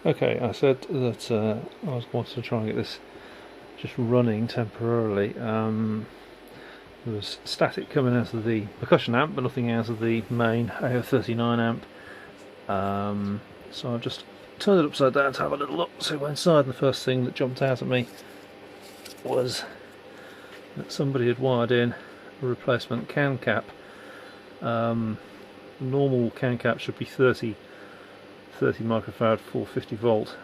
Okay, I said that I was wanting to try and get this just running temporarily. There was static coming out of the percussion amp, but nothing out of the main A039 amp. So I just turned it upside down to have a little look, see what's inside, and the first thing that jumped out at me was that somebody had wired in a replacement can cap. Normal can cap should be 30 microfarad 450 volt.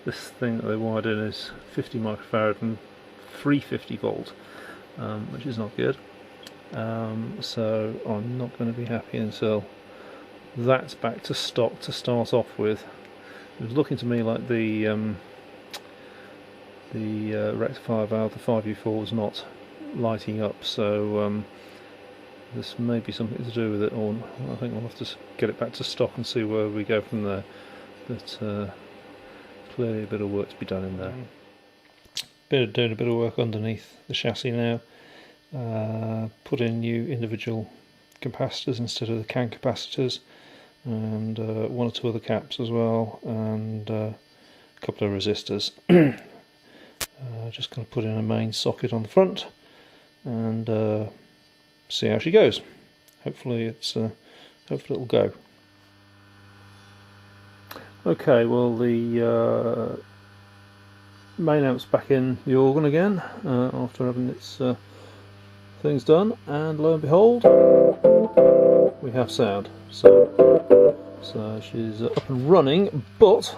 This thing that they wired in is 50 microfarad and 350 volt, which is not good. So I'm not going to be happy until that's back to stock to start off with. It was looking to me like the rectifier valve, the 5U4, was not lighting up, so this may be something to do with it, or I think I'll have to get it back to stock and see where we go from there. But clearly a bit of work to be done in there. Doing a bit of work underneath the chassis now. Put in new individual capacitors instead of the can capacitors, and one or two other caps as well, and a couple of resistors. Just going to put in a main socket on the front and see how she goes. Hopefully it'll go. Okay, well, the main amp's back in the organ again after having its things done, and lo and behold, we have sound. So she's up and running, but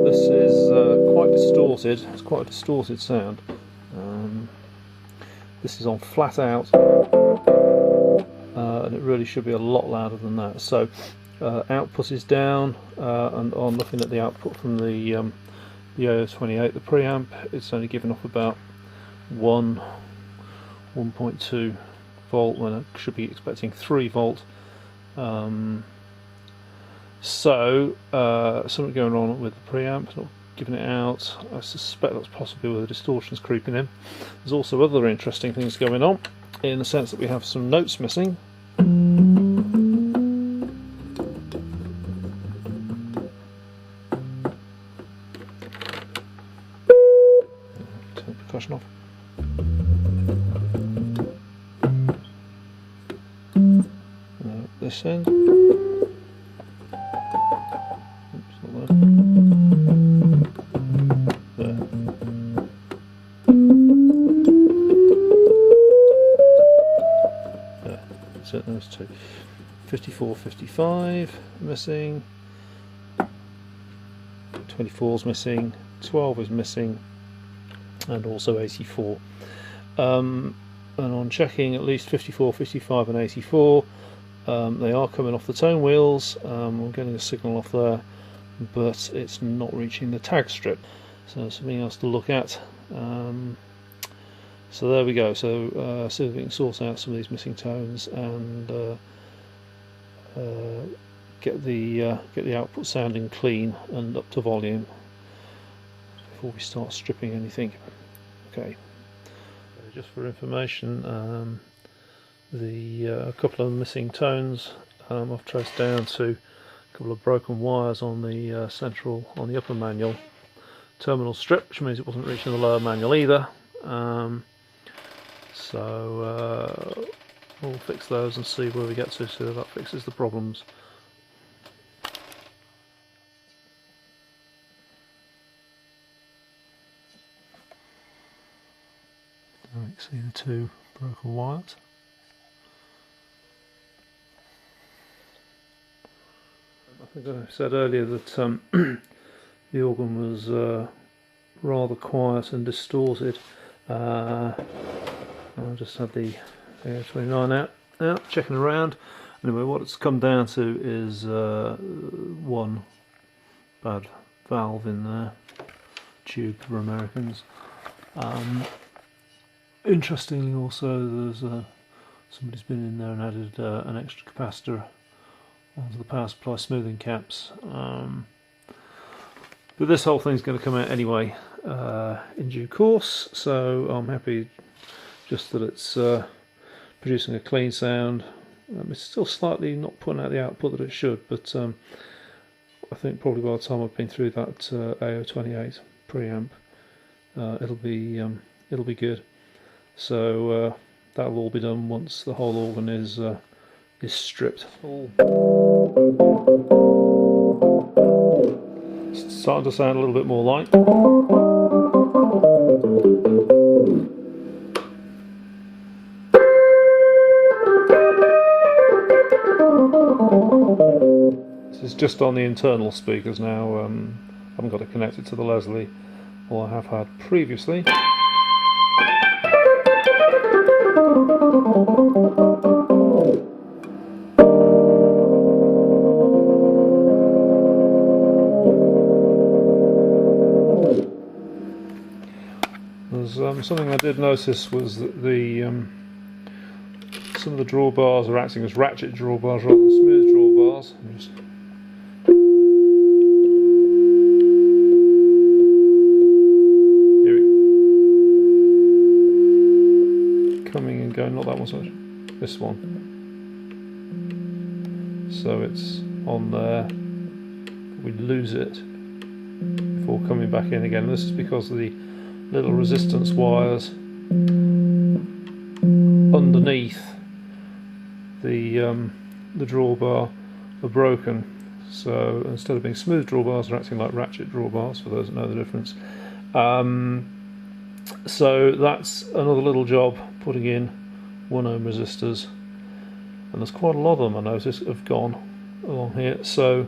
this is quite distorted. It's quite a distorted sound. This is on flat out, and it really should be a lot louder than that. So output is down, and on looking at the output from the A028, the preamp, it's only given off about 1.2 volt when I should be expecting 3 volt. So something going on with the preamp, not giving it out. I suspect that's possibly where the distortion's creeping in. There's also other interesting things going on, in the sense that we have some notes missing. Turn the percussion off. This end. Oops, not there. There. There. So those two. 54, 55 missing. 24 is missing. 12 is missing, and also 84. And on checking, at least 54, 55, and 84. They are coming off the tone wheels. I'm getting a signal off there, but it's not reaching the tag strip, so something else to look at. So there we go. So see if we can sort out some of these missing tones and get the output sounding clean and up to volume before we start stripping anything. Okay, just for information, a couple of missing tones I've traced down to a couple of broken wires on the on the upper manual terminal strip, which means it wasn't reaching the lower manual either. So we'll fix those and see where we get to, so that fixes the problems. Right, see the two broken wires. I think I said earlier that the organ was rather quiet and distorted. I just had the A029 out, checking around. Anyway, what it's come down to is one bad valve in there, tube for Americans. Interestingly, also, there's somebody's been in there and added an extra capacitor onto the power supply smoothing caps. But this whole thing's going to come out anyway in due course, so I'm happy just that it's producing a clean sound, It's still slightly not putting out the output that it should, but I think probably by the time I've been through that A028 preamp, it'll be good. So that'll all be done once the whole organ is stripped. It's starting to sound a little bit more like. This is just on the internal speakers now. I haven't got it connected to the Leslie, or I have had previously. There's something I did notice was that some of the drawbars are acting as ratchet drawbars rather than smooth drawbars. Just coming and going, not that one so much, this one. So it's on there, we lose it before coming back in again. And this is because of the little resistance wires underneath the drawbar are broken. So instead of being smooth drawbars, they're acting like ratchet drawbars, for those that know the difference. So that's another little job, putting in 1 ohm resistors, and there's quite a lot of them I notice have gone along here, so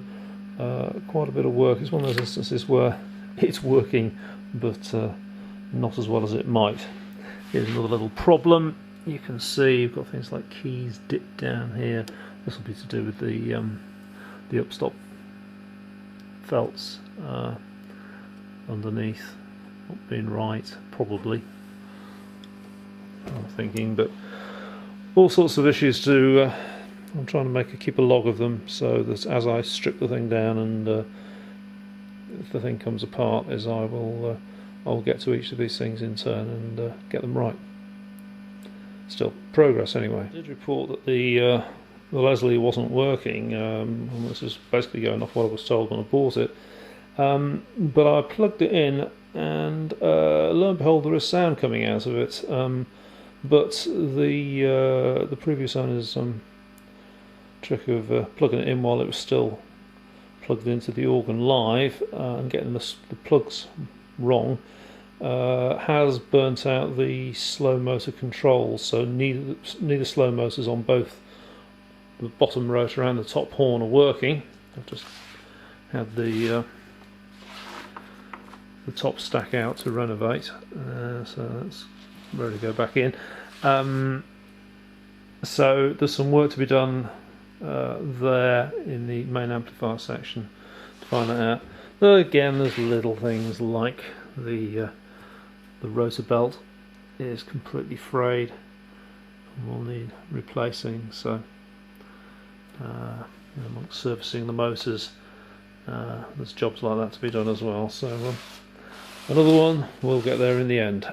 quite a bit of work. It's one of those instances where it's working but not as well as it might. Here's another little problem. You can see you've got things like keys dipped down here. This will be to do with the upstop felts underneath not being right, probably, I'm thinking, but all sorts of issues to I'm trying to keep a log of them, so that as I strip the thing down and if the thing comes apart, is I'll get to each of these things in turn and get them right. Still progress anyway. I did report that the Leslie wasn't working, and this is basically going off what I was told when I bought it, but I plugged it in and lo and behold there is sound coming out of it, but the previous owner's trick of plugging it in while it was still plugged into the organ live and getting the plugs wrong has burnt out the slow motor controls, so neither slow motors on both the bottom rotor and the top horn are working. I've just had the top stack out to renovate, so that's ready to go back in. So there's some work to be done there in the main amplifier section to find that out. Again, there's little things like the rotor belt is completely frayed and will need replacing, so amongst servicing the motors, there's jobs like that to be done as well. So another one, we'll get there in the end.